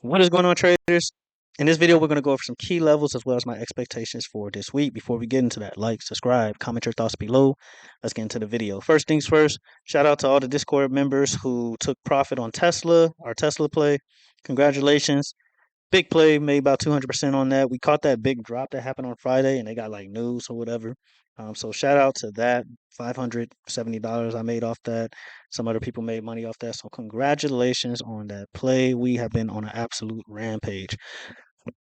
What is going on, traders? In this video, we're going to go over some key levels as well as my expectations for this week. Before we get into that, like, subscribe, comment your thoughts below. Let's get into the video. First things first, shout out to all the Discord members who took profit on Tesla, our Tesla play. Congratulations. Big play, made about 200% on that. We caught that big drop that happened on Friday, and they got like news or whatever. So shout out to that. $570 I made off that. Some other people made money off that. So congratulations on that play. We have been on an absolute rampage.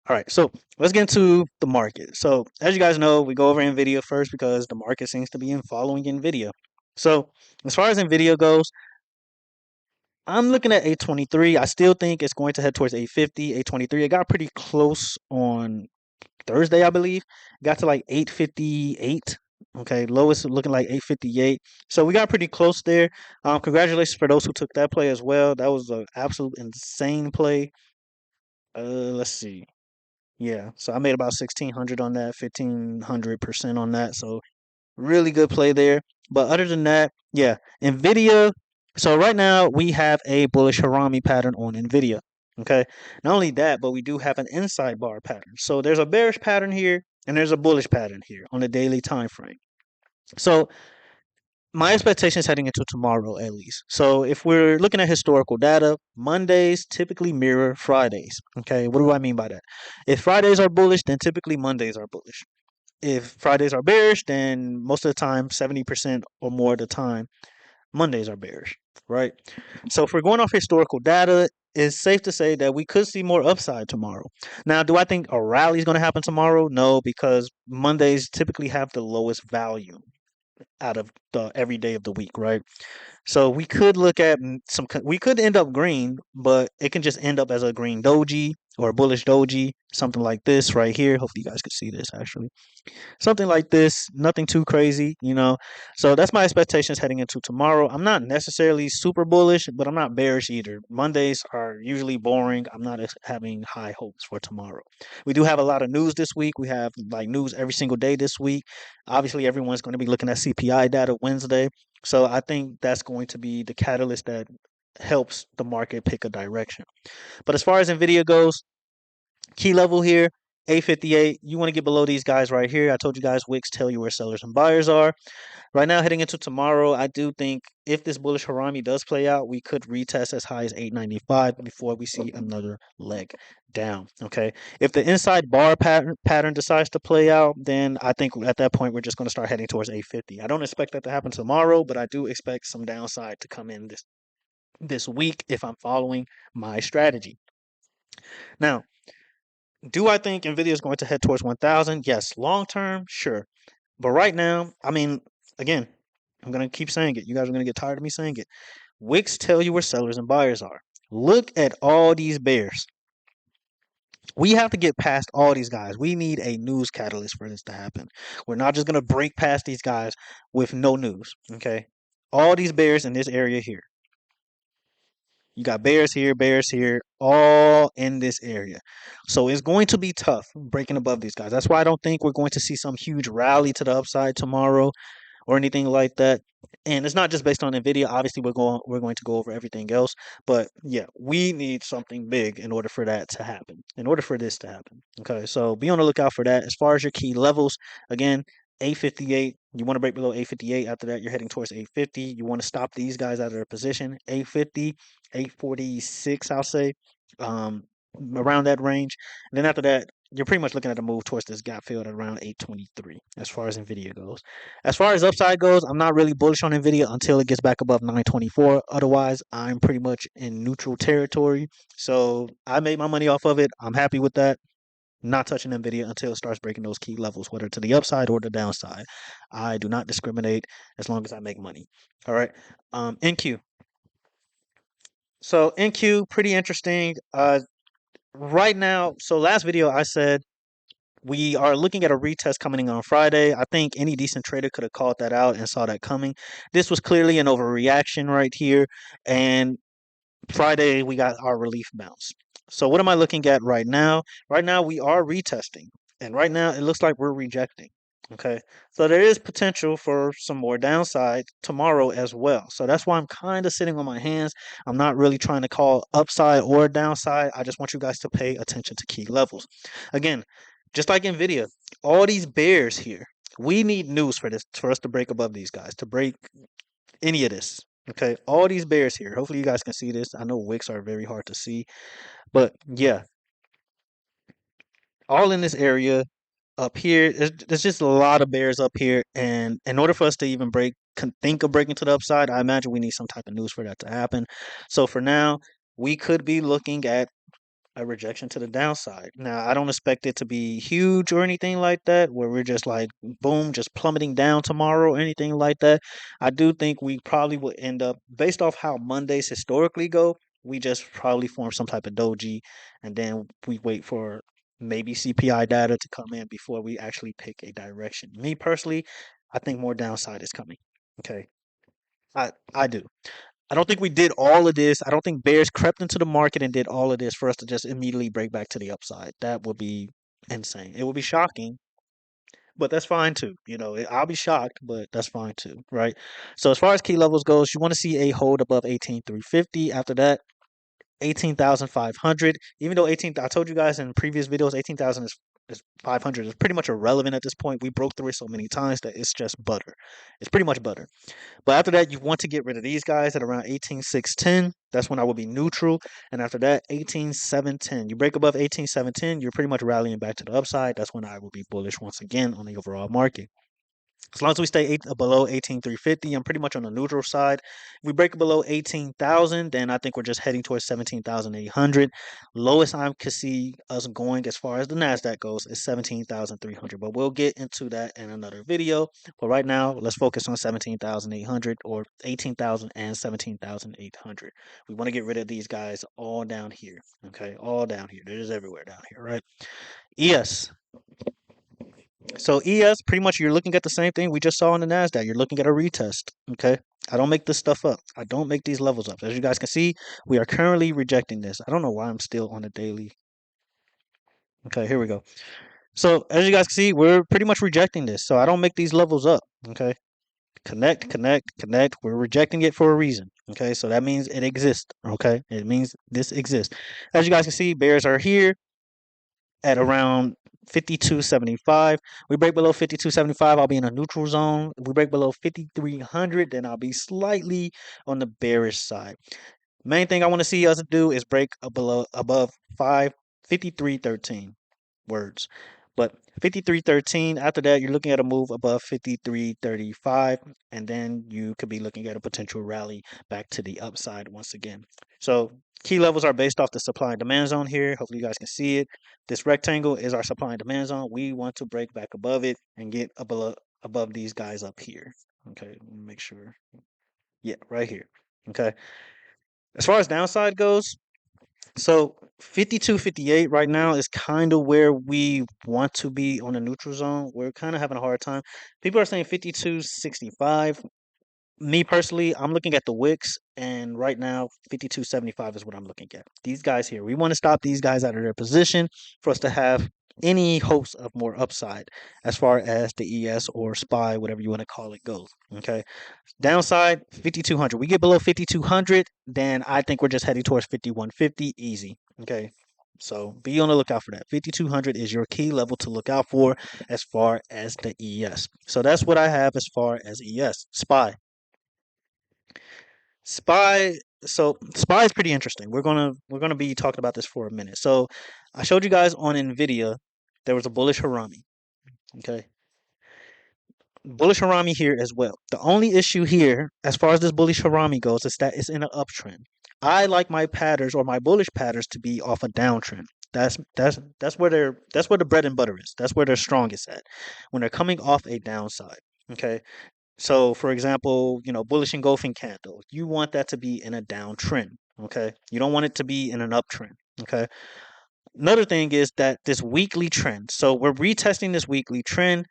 All right, so let's get into the market. So as you guys know, we go over NVIDIA first because the market seems to be following NVIDIA. So as far as NVIDIA goes, I'm looking at 823. I still think it's going to head towards 850, 823. It got pretty close on Thursday, I believe. Got to like 858. Okay, lowest looking like 858. So we got pretty close there. Congratulations for those who took that play as well. That was an absolute insane play. Let's see. Yeah, so I made about 1,600 on that, 1,500% on that. So really good play there. But other than that, yeah, Nvidia. So right now we have a bullish Harami pattern on Nvidia. Okay. Not only that, but we do have an inside bar pattern. So there's a bearish pattern here and there's a bullish pattern here on the daily time frame. So my expectations heading into tomorrow at least. So if we're looking at historical data, Mondays typically mirror Fridays. Okay, what do I mean by that? If Fridays are bullish, then typically Mondays are bullish. If Fridays are bearish, then most of the time, 70% or more of the time, Mondays are bearish, right? So if we're going off historical data, it's safe to say that we could see more upside tomorrow. Now, do I think a rally is going to happen tomorrow? No, because Mondays typically have the lowest value out of the every day of the week, right? So we could look at we could end up green, but it can just end up as a green doji or a bullish doji, something like this right here. Hopefully, you guys can see this actually. Something like this, nothing too crazy. So that's my expectations heading into tomorrow. I'm not necessarily super bullish, but I'm not bearish either. Mondays are usually boring. I'm not having high hopes for tomorrow. We do have a lot of news this week. We have like news every single day this week. Obviously, everyone's going to be looking at CPI data Wednesday. So I think that's going to be the catalyst that helps the market pick a direction. But as far as Nvidia goes, key level here, 858. You want to get below these guys right here. I told you guys wicks tell you where sellers and buyers are. Right now, heading into tomorrow, I do think if this bullish Harami does play out, we could retest as high as 895 before we see another leg down. Okay. If the inside bar pattern decides to play out, then I think at that point we're just going to start heading towards 850. I don't expect that to happen tomorrow, but I do expect some downside to come in this week if I'm following my strategy. Now, do I think Nvidia is going to head towards 1,000? Yes. Long term, sure. But right now, I mean, again, I'm going to keep saying it. You guys are going to get tired of me saying it. Wicks tell you where sellers and buyers are. Look at all these bears. We have to get past all these guys. We need a news catalyst for this to happen. We're not just going to break past these guys with no news. Okay. All these bears in this area here. You got bears here, all in this area. So it's going to be tough breaking above these guys. That's why I don't think we're going to see some huge rally to the upside tomorrow or anything like that. And it's not just based on Nvidia. Obviously, we're going to go over everything else. But yeah, we need something big in order for that to happen. In order for this to happen. Okay, so be on the lookout for that. As far as your key levels, again, 858. You want to break below 858. After that, you're heading towards 850. You want to stop these guys out of their position. 850, 846, I'll say, around that range. And then after that, you're pretty much looking at a move towards this gap fill at around 823 as far as Nvidia goes. As far as upside goes, I'm not really bullish on Nvidia until it gets back above 924. Otherwise, I'm pretty much in neutral territory. So I made my money off of it. I'm happy with that. Not touching Nvidia until it starts breaking those key levels, whether to the upside or the downside. I do not discriminate as long as I make money. All right. NQ. So NQ, pretty interesting. Right now, so last video I said we are looking at a retest coming in on Friday. I think any decent trader could have called that out and saw that coming. This was clearly an overreaction right here. And Friday, we got our relief bounce. So what am I looking at right now? Right now, we are retesting. And right now, it looks like we're rejecting. Okay, so there is potential for some more downside tomorrow as well. So that's why I'm kind of sitting on my hands. I'm not really trying to call upside or downside. I just want you guys to pay attention to key levels. Again, just like NVIDIA, all these bears here, we need news for this, for us to break above these guys, to break any of this. Okay, all these bears here. Hopefully, you guys can see this. I know wicks are very hard to see, but yeah, all in this area up here. There's just a lot of bears up here, and in order for us to even think of breaking to the upside, I imagine we need some type of news for that to happen. So for now, we could be looking at a rejection to the downside. Now, I don't expect it to be huge or anything like that, where we're just like boom, just plummeting down tomorrow or anything like that. I do think we probably will end up, based off how Mondays historically go, we just probably form some type of doji, and then we wait for maybe CPI data to come in before we actually pick a direction. Me personally, I think more downside is coming. Okay, I do. I don't think we did all of this. I don't think bears crept into the market and did all of this for us to just immediately break back to the upside. That would be insane. It would be shocking, but that's fine too. I'll be shocked, but that's fine too, right? So as far as key levels goes, you want to see a hold above 18,350. After that, 18,500. Even though I told you guys in previous videos, 18,000 is 500 is pretty much irrelevant at this point. We broke through it so many times that it's just butter. It's pretty much butter. But after that, you want to get rid of these guys at around 18,610. That's when I will be neutral. And after that, 18,710. You break above 18,710, you're pretty much rallying back to the upside. That's when I will be bullish once again on the overall market. As long as we stay below 18,350, I'm pretty much on the neutral side. If we break below 18,000, then I think we're just heading towards 17,800. Lowest I could see us going as far as the NASDAQ goes is 17,300. But we'll get into that in another video. But right now, let's focus on 17,800 or 18,000 and 17,800. We want to get rid of these guys all down here. Okay, all down here. They're just everywhere down here, right? ES. So ES, pretty much you're looking at the same thing we just saw on the Nasdaq. You're looking at a retest. Okay, I don't make this stuff up. I don't make these levels up. As you guys can see, we are currently rejecting this. I don't know why I'm still on the daily. Okay, here we go. So as you guys can see, we're pretty much rejecting this. So I don't make these levels up. Okay, connect, connect, connect. We're rejecting it for a reason. Okay, so that means it exists. Okay, it means this exists. As you guys can see, bears are here at around 52.75. We break below 52.75, I'll be in a neutral zone. If we break below 5300, then I'll be slightly on the bearish side. Main thing I want to see us do is break above 5313 words. But 5313, after that, you're looking at a move above 5335, and then you could be looking at a potential rally back to the upside once again. So key levels are based off the supply and demand zone here. Hopefully you guys can see it. This rectangle is our supply and demand zone. We want to break back above it and get above these guys up here. Okay, make sure. Yeah, right here. Okay. As far as downside goes, so 52.58 right now is kind of where we want to be on the neutral zone. We're kind of having a hard time. People are saying 52.65. Me personally, I'm looking at the wicks, and right now 52.75 is what I'm looking at. These guys here, we want to stop these guys out of their position for us to have any hopes of more upside as far as the ES or SPY, whatever you want to call it, goes. Okay. Downside 5,200. We get below 5,200, then I think we're just heading towards 5,150 easy. Okay. So be on the lookout for that. 5,200 is your key level to look out for as far as the ES. So that's what I have as far as ES. SPY. SPY. So SPY is pretty interesting. We're gonna be talking about this for a minute. So I showed you guys on NVIDIA there was a bullish Harami. Okay. Bullish Harami here as well. The only issue here, as far as this bullish Harami goes, is that it's in an uptrend. I like my patterns or my bullish patterns to be off a downtrend. That's where that's where the bread and butter is. That's where they're strongest at. When they're coming off a downside. Okay. So for example, bullish engulfing candle. You want that to be in a downtrend. Okay. You don't want it to be in an uptrend. Okay. Another thing is that this weekly trend. So we're retesting this weekly trend.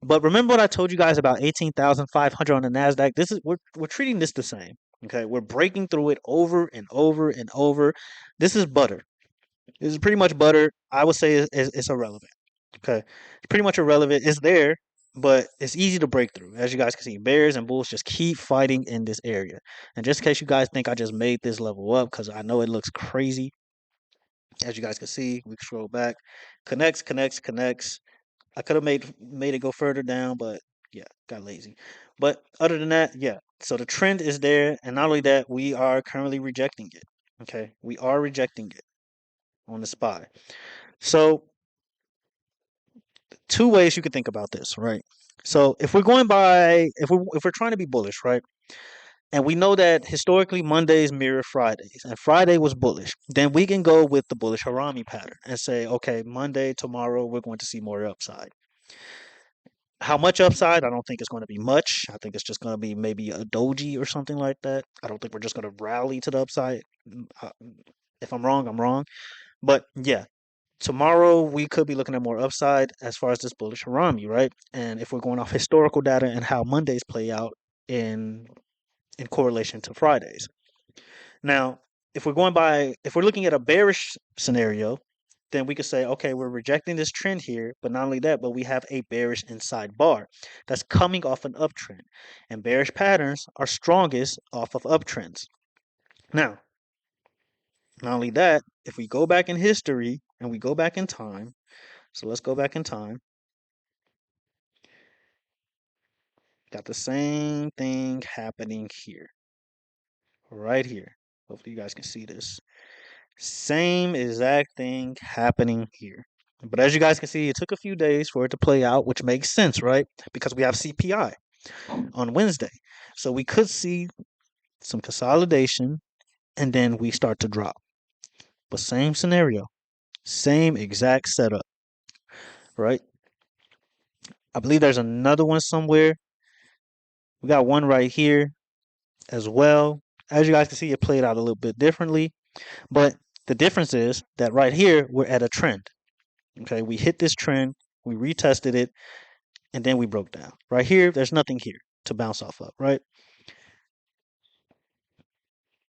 But remember what I told you guys about 18,500 on the Nasdaq. This is we're treating this the same. Okay, we're breaking through it over and over and over. This is butter. This is pretty much butter. I would say it's irrelevant. Okay, it's pretty much irrelevant. It's there. but it's easy to break through. As you guys can see, bears and bulls just keep fighting in this area. And just in case you guys think I just made this level up, because I know it looks crazy, as you guys can see, we can scroll back, connects, connects, connects. I could have made it go further down, but yeah, got lazy. But other than that, yeah. So the trend is there, and not only that, we are currently rejecting it. Okay, we are rejecting it on the spy. So two ways you could think about this, right? So if we're going by if we're trying to be bullish, right? And we know that historically Mondays mirror Fridays, and Friday was bullish. Then we can go with the bullish Harami pattern and say, okay, Monday, tomorrow, we're going to see more upside. How much upside? I don't think it's going to be much. I think it's just going to be maybe a doji or something like that. I don't think we're just going to rally to the upside. Uh, If I'm wrong, I'm wrong. But yeah, tomorrow we could be looking at more upside as far as this bullish Harami, right? And if we're going off historical data and how Mondays play out in in correlation to Fridays. Now, if we're looking at a bearish scenario, then we could say, okay, we're rejecting this trend here, but not only that, but we have a bearish inside bar that's coming off an uptrend. And bearish patterns are strongest off of uptrends. Now, not only that, if we go back in history and we go back in time, so let's go back in time, got the same thing happening here, right here. Hopefully, you guys can see this. Same exact thing happening here. But as you guys can see, it took a few days for it to play out, which makes sense, right? Because we have CPI on Wednesday. So we could see some consolidation and then we start to drop. But same scenario, same exact setup, right? I believe there's another one somewhere. We got one right here as well. As you guys can see, it played out a little bit differently. But the difference is that right here, we're at a trend. Okay, we hit this trend, we retested it, and then we broke down. Right here, there's nothing here to bounce off of, right?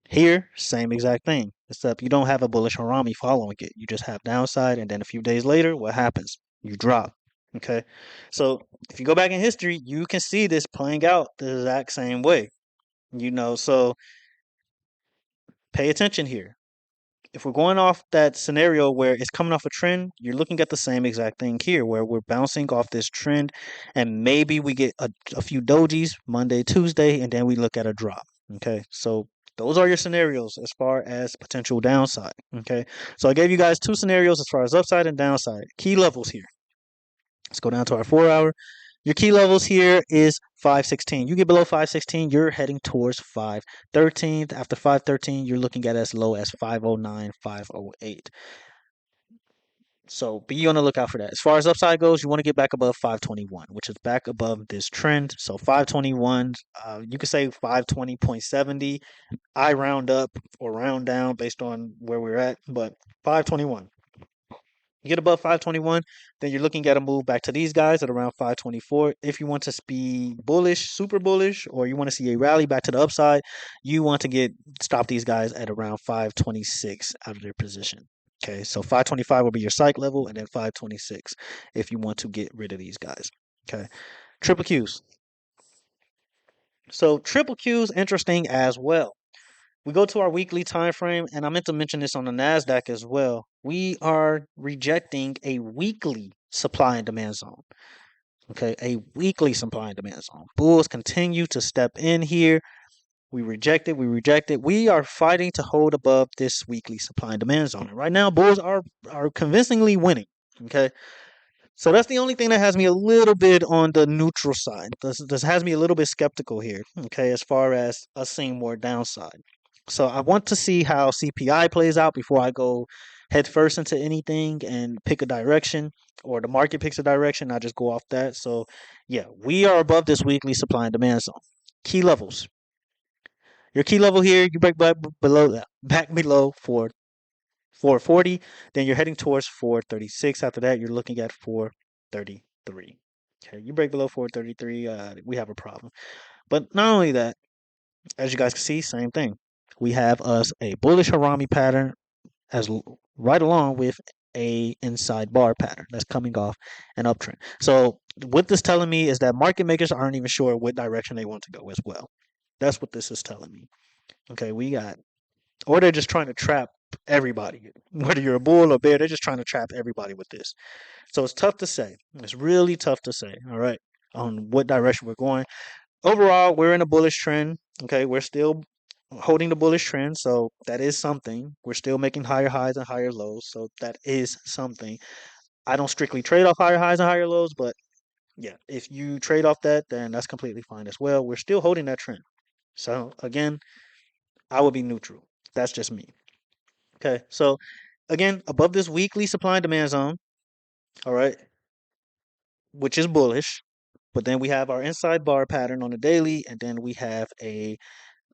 Here, same exact thing, except you don't have a bullish Harami following it. You just have downside, and then a few days later, what happens? You drop. Okay, so if you go back in history, you can see this playing out the exact same way. So pay attention here. If we're going off that scenario where it's coming off a trend, you're looking at the same exact thing here, where we're bouncing off this trend, and maybe we get a few dojis Monday, Tuesday, and then we look at a drop. Okay, so those are your scenarios as far as potential downside. Okay, so I gave you guys two scenarios as far as upside and downside. Key levels here. Let's go down to our 4 hour. Your key levels here is 516. You get below 516, you're heading towards 513. After 513, you're looking at as low as 509, 508. So be on the lookout for that. As far as upside goes, you want to get back above 521, which is back above this trend. So 521, you could say 520.70. I round up or round down based on where we're at, but 521. You get above 521, then you're looking at a move back to these guys at around 524. If you want to be bullish, super bullish, or you want to see a rally back to the upside, you want to stop these guys at around 526 out of their position. Okay, so 525 will be your psych level, and then 526 if you want to get rid of these guys. Okay, triple Qs. So triple Qs interesting as well. We go to our weekly time frame, and I meant to mention this on the Nasdaq as well. We are rejecting a weekly supply and demand zone. Okay, a weekly supply and demand zone. Bulls continue to step in here. We reject it. We reject it. We are fighting to hold above this weekly supply and demand zone. And right now, bulls are convincingly winning. Okay, so that's the only thing that has me a little bit on the neutral side. This has me a little bit skeptical here, okay, as far as us seeing more downside. So I want to see how CPI plays out before I go head first into anything and pick a direction, or the market picks a direction. I just go off that. So yeah, we are above this weekly supply and demand zone. Key levels. Your key level here, you break below that, back below for 440, then you're heading towards 436. After that, you're looking at 433. Okay, you break below 433, we have a problem. But not only that, as you guys can see, same thing. We have us a bullish Harami pattern as right along with a inside bar pattern that's coming off an uptrend. So what this telling me is that market makers aren't even sure what direction they want to go as well. That's what this is telling me. Okay, we got, or they're just trying to trap everybody. Whether you're a bull or bear, they're just trying to trap everybody with this. So it's tough to say. It's really tough to say. All right, on what direction we're going. Overall, we're in a bullish trend. Okay, we're still holding the bullish trend, so that is something. We're still making higher highs and higher lows, so that is something. I don't strictly trade off higher highs and higher lows, but yeah, if you trade off that, then that's completely fine as well. We're still holding that trend. So again, I would be neutral. That's just me. Okay, so again, above this weekly supply and demand zone, all right, which is bullish. But then we have our inside bar pattern on the daily, and then we have a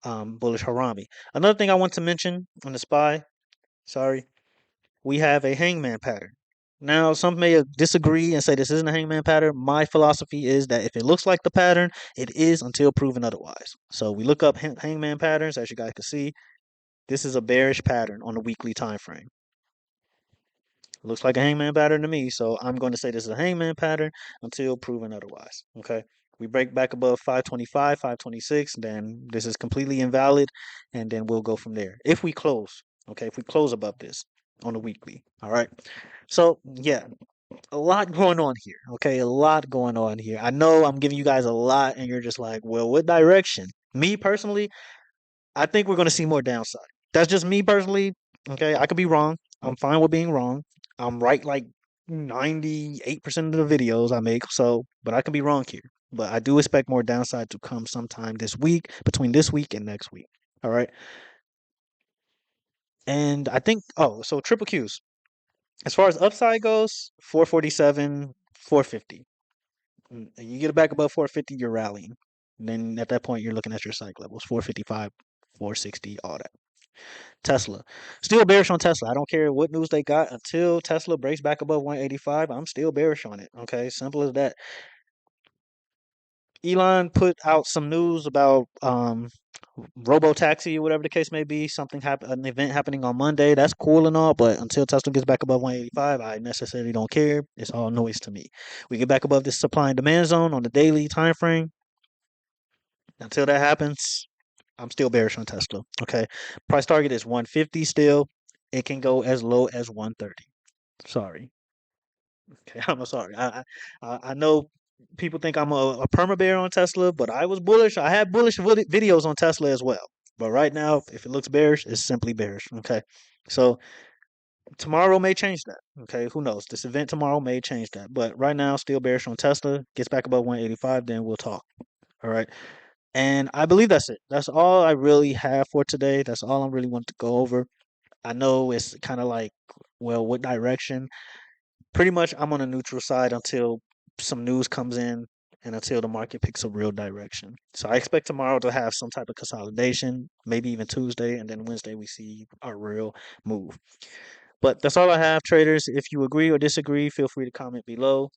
bullish harami. Another thing I want to mention on the SPY, sorry, we have a hangman pattern. Now, some may disagree and say this isn't a hangman pattern. My philosophy is that if it looks like the pattern, it is until proven otherwise. So we look up hangman patterns, as you guys can see. This is a bearish pattern on the weekly time frame. Looks like a hangman pattern to me, so I'm going to say this is a hangman pattern until proven otherwise. Okay. We break back above 525, 526, then this is completely invalid, and then we'll go from there. If we close, okay, if we close above this on the weekly, all right. So yeah, a lot going on here. Okay, a lot going on here. I know I'm giving you guys a lot, and you're just like, well, what direction? Me personally, I think we're going to see more downside. That's just me personally. Okay, I could be wrong. I'm fine with being wrong. I'm right like 98% of the videos I make. So, but I can be wrong here. But I do expect more downside to come sometime this week, between this week and next week. All right. And I think, oh, so triple Qs. As far as upside goes, 447, 450. You get it back above 450, you're rallying. And then at that point, you're looking at your psych levels 455, 460, all that. Tesla. Still bearish on Tesla. I don't care what news they got until Tesla breaks back above 185. I'm still bearish on it. Okay, simple as that. Elon put out some news about robo taxi or whatever the case may be. Something an event happening on Monday. That's cool and all, but until Tesla gets back above 185, I necessarily don't care. It's all noise to me. We get back above this supply and demand zone on the daily time frame. Until that happens, I'm still bearish on Tesla. Okay, price target is 150 still. It can go as low as 130. Sorry. Okay, I'm sorry. I know people think I'm a perma bear on Tesla, but I was bullish. I had bullish videos on Tesla as well. But right now, if it looks bearish, it's simply bearish. Okay, so tomorrow may change that. Okay, who knows? This event tomorrow may change that. But right now, still bearish on Tesla. Gets back above 185, then we'll talk. All right. And I believe that's it. That's all I really have for today. That's all I really want to go over. I know it's kind of like, well, what direction? Pretty much, I'm on a neutral side until some news comes in and until the market picks a real direction. So I expect tomorrow to have some type of consolidation, maybe even Tuesday, and then Wednesday we see a real move. But that's all I have, traders. If you agree or disagree, feel free to comment below.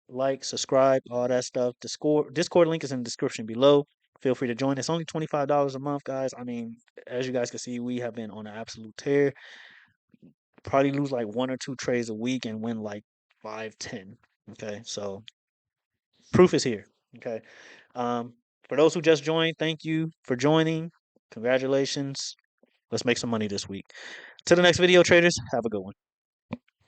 Like, subscribe, all that stuff. Discord link is in the description below. Feel free to join. It's only $25 a month, guys. I mean, as you guys can see, we have been on an absolute tear. Probably lose like one or two trades a week and win like 5, 10. Okay, so proof is here. Okay, for those who just joined, thank you for joining. Congratulations. Let's make some money this week. To the next video, traders. Have a good one.